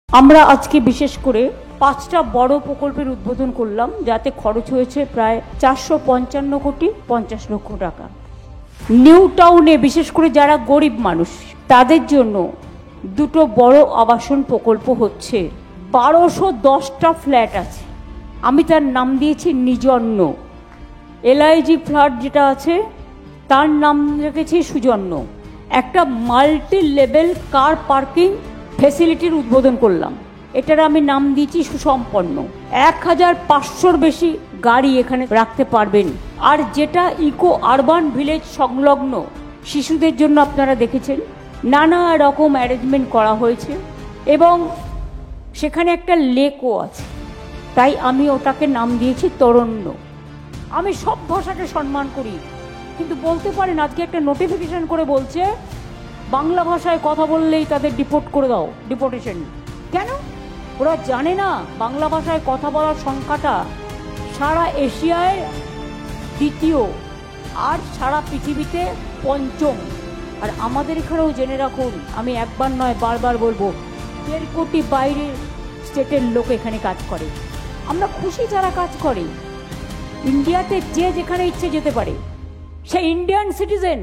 আমরা আজকে বিশেষ করে 5টা বড় প্রকল্পের উদ্বোধন করলাম, যাতে খরচ হয়েছে প্রায় 455 কোটি 50 লক্ষ টাকা। নিউ টাউনে বিশেষ করে যারা গরিব মানুষ তাদের জন্য দুটো বড় আবাসন প্রকল্প হচ্ছে। 1210টা ফ্ল্যাট আছে, আমি তার নাম দিয়েছি নিজন্য। LIG ফ্ল্যাট যেটা আছে তার নাম রেখেছি সুজন্য। একটা মাল্টি লেভেল কার পার্কিং ফেসিলিটির উদ্বোধন করলাম, এটার আমি নাম দিয়েছি সুসম্পন্ন। 1500-র বেশি গাড়ি এখানে রাখতে পারবেন। আর যেটা ইকো আরবান ভিলেজ সংলগ্ন শিশুদের জন্য আপনারা দেখেছেন নানা রকম অ্যারেঞ্জমেন্ট করা হয়েছে, এবং সেখানে একটা লেকও আছে, তাই আমি ওটাকে নাম দিয়েছি তরণ্য। আমি সব ভাষাকে সম্মান করি, কিন্তু বলতে পারেন আজকে একটা নোটিফিকেশন করে বলছে বাংলা ভাষায় কথা বললেই তাদের ডিপোর্ট করে দাও, ডিপোর্টেশন। কেন? ওরা জানে না বাংলা ভাষায় কথা বলার সংখ্যাটা সারা এশিয়ায় দ্বিতীয় আর সারা পৃথিবীতে পঞ্চম। আর আমাদের এখানেও জেনে রাখুন, আমি একবার নয় বারবার বলবো, 1.5 কোটি বাইরের স্টেটের লোক এখানে কাজ করে। আমরা খুশি যারা কাজ করে। ইন্ডিয়াতে যে যেখানে ইচ্ছে যেতে পারে, সে ইন্ডিয়ান সিটিজেন।